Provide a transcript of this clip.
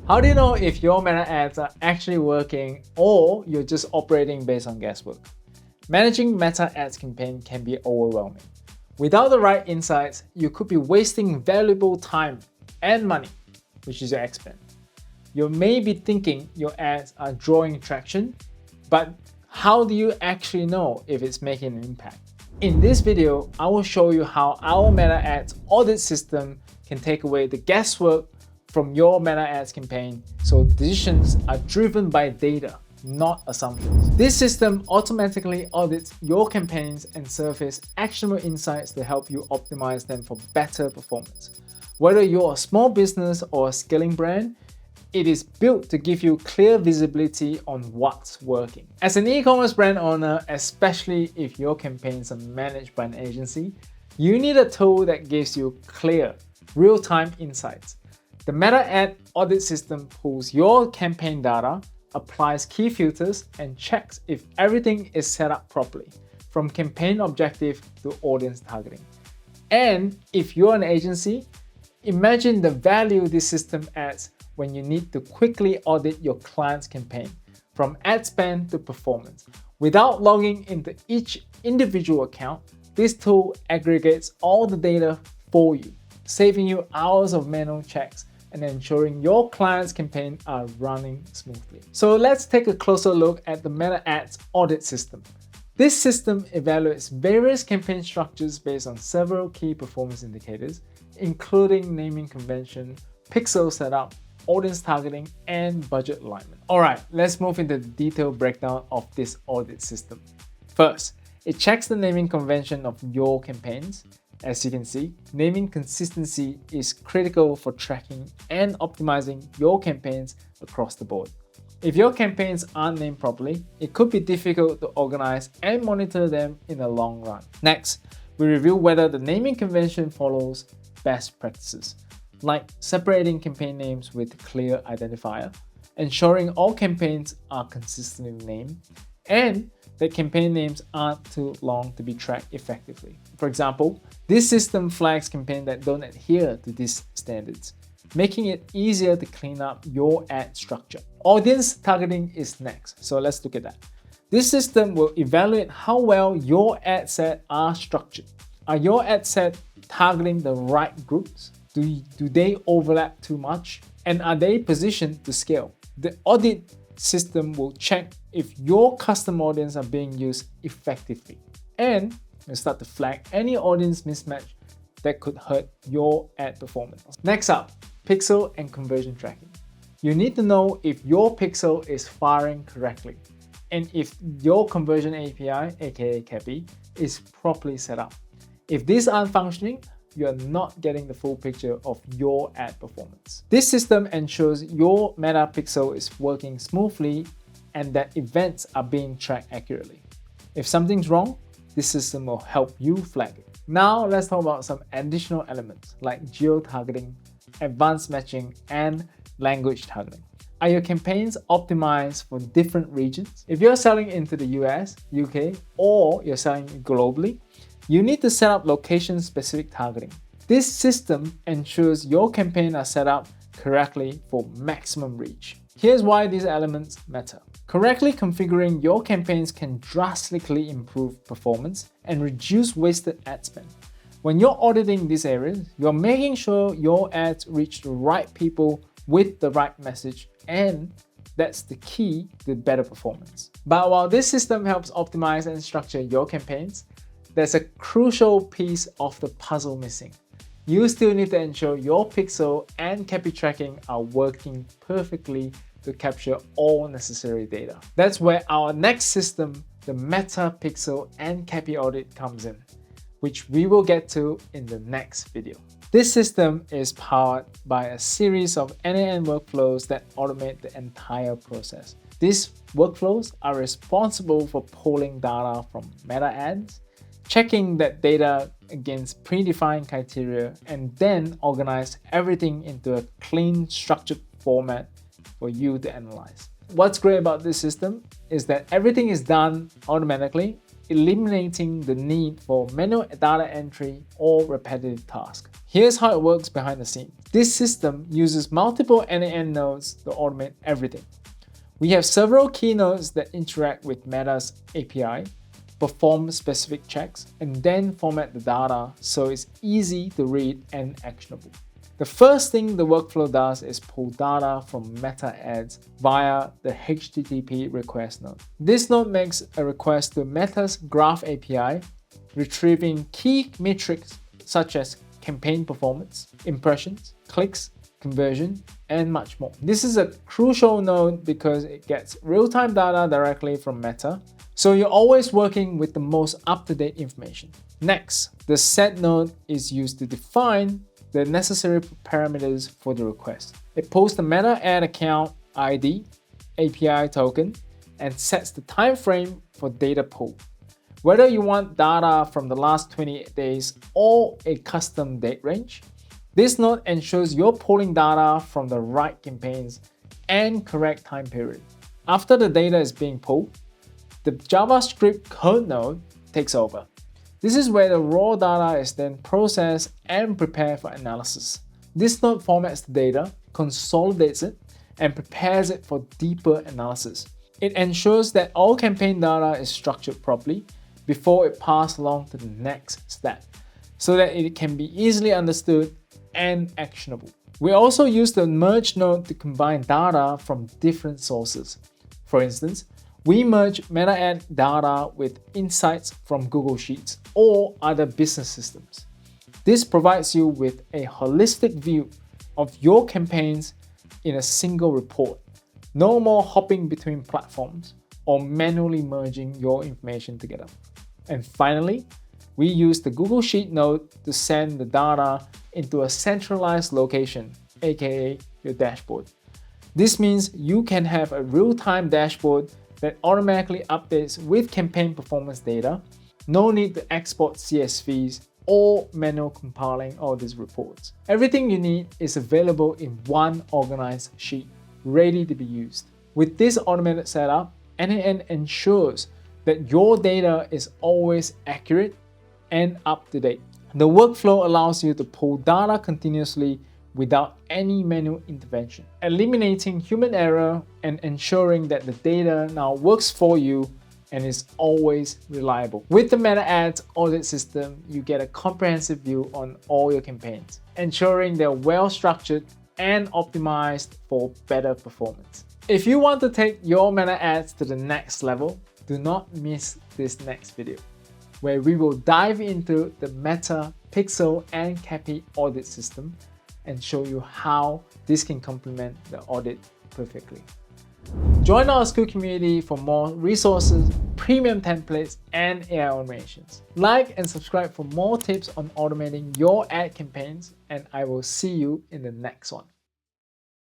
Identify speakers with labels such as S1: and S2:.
S1: How do you know if your Meta ads are actually working or you're just operating based on guesswork? Managing Meta ads campaign can be overwhelming. Without the right insights, you could be wasting valuable time and money, which is your ad spend. You may be thinking your ads are drawing traction, but how do you actually know if it's making an impact? In this video, I will show you how our Meta Ads Audit System can take away the guesswork from your Meta Ads campaign so decisions are driven by data, not assumptions. This system automatically audits your campaigns and surface actionable insights to help you optimize them for better performance. Whether you're a small business or a scaling brand, it is built to give you clear visibility on what's working. As an e-commerce brand owner, especially if your campaigns are managed by an agency, you need a tool that gives you clear, real-time insights. The Meta Ad Audit System pulls your campaign data, applies key filters, and checks if everything is set up properly, from campaign objective to audience targeting. And if you're an agency, imagine the value this system adds when you need to quickly audit your client's campaign, from ad spend to performance. Without logging into each individual account, this tool aggregates all the data for you, saving you hours of manual checks and ensuring your client's campaign are running smoothly. So let's take a closer look at the Meta Ads Audit System. This system evaluates various campaign structures based on several key performance indicators, including naming convention, pixel setup, audience targeting, and budget alignment. Alright, let's move into the detailed breakdown of this audit system. First, it checks the naming convention of your campaigns. As you can see, naming consistency is critical for tracking and optimizing your campaigns across the board. If your campaigns aren't named properly, it could be difficult to organize and monitor them in the long run. Next, we review whether the naming convention follows best practices, like separating campaign names with clear identifier, ensuring all campaigns are consistently named, and that campaign names aren't too long to be tracked effectively. For example, this system flags campaigns that don't adhere to these standards, making it easier to clean up your ad structure. Audience targeting is next, so let's look at that. This system will evaluate how well your ad set are structured. Are your ad set targeting the right groups? Do they overlap too much? And are they positioned to scale? The audit system will check if your custom audience are being used effectively, and will start to flag any audience mismatch that could hurt your ad performance. Next up, pixel and conversion tracking. You need to know if your pixel is firing correctly and if your conversion API, aka CAPI, is properly set up. If these aren't functioning, you are not getting the full picture of your ad performance. This system ensures your Meta pixel is working smoothly and that events are being tracked accurately. If something's wrong, this system will help you flag it. Now let's talk about some additional elements like geo-targeting, advanced matching, and language targeting. Are your campaigns optimized for different regions? If you're selling into the US, UK, or you're selling globally, you need to set up location-specific targeting. This system ensures your campaigns are set up correctly for maximum reach. Here's why these elements matter. Correctly configuring your campaigns can drastically improve performance and reduce wasted ad spend. When you're auditing these areas, you're making sure your ads reach the right people with the right message, and that's the key to better performance. But while this system helps optimize and structure your campaigns, there's a crucial piece of the puzzle missing. You still need to ensure your pixel and CAPI tracking are working perfectly to capture all necessary data. That's where our next system, the Meta Pixel and CAPI audit, comes in, which we will get to in the next video. This system is powered by a series of n8n workflows that automate the entire process. These workflows are responsible for pulling data from Meta ads, checking that data against predefined criteria, and then organize everything into a clean, structured format for you to analyze. What's great about this system is that everything is done automatically eliminating the need for manual data entry or repetitive tasks. Here's how it works behind the scenes. This system uses multiple n8n nodes to automate everything. We have several key nodes that interact with Meta's API, perform specific checks, and then format the data so it's easy to read and actionable. The first thing the workflow does is pull data from Meta Ads via the HTTP request node. This node makes a request to Meta's Graph API, retrieving key metrics such as campaign performance, impressions, clicks, conversion, and much more. This is a crucial node because it gets real-time data directly from Meta, so you're always working with the most up-to-date information. Next, the set node is used to define the necessary parameters for the request. It pulls the Meta Ad account ID, API token, and sets the time frame for data pull. Whether you want data from the last 28 days or a custom date range, this node ensures you're pulling data from the right campaigns and correct time period. After the data is being pulled, the JavaScript code node takes over. This is where the raw data is then processed and prepared for analysis. This node formats the data, consolidates it, and prepares it for deeper analysis. It ensures that all campaign data is structured properly before it passes along to the next step, so that it can be easily understood and actionable. We also use the merge node to combine data from different sources. For instance, we merge Meta Ad data with insights from Google Sheets or other business systems. This provides you with a holistic view of your campaigns in a single report. No more hopping between platforms or manually merging your information together. And finally, we use the Google Sheet node to send the data into a centralized location, aka your dashboard. This means you can have a real-time dashboard that automatically updates with campaign performance data. No need to export CSVs or manual compiling all these reports. Everything you need is available in one organized sheet, ready to be used. With this automated setup, n8n ensures that your data is always accurate and up to date. The workflow allows you to pull data continuously without any manual intervention, eliminating human error and ensuring that the data now works for you and is always reliable. With the Meta Ads Audit System, you get a comprehensive view on all your campaigns, ensuring they're well structured and optimized for better performance. If you want to take your Meta Ads to the next level, do not miss this next video, where we will dive into the Meta, Pixel, and Capi audit system and show you how this can complement the audit perfectly. Join our school community for more resources, premium templates, and AI automations. Like and subscribe for more tips on automating your ad campaigns, and I will see you in the next one.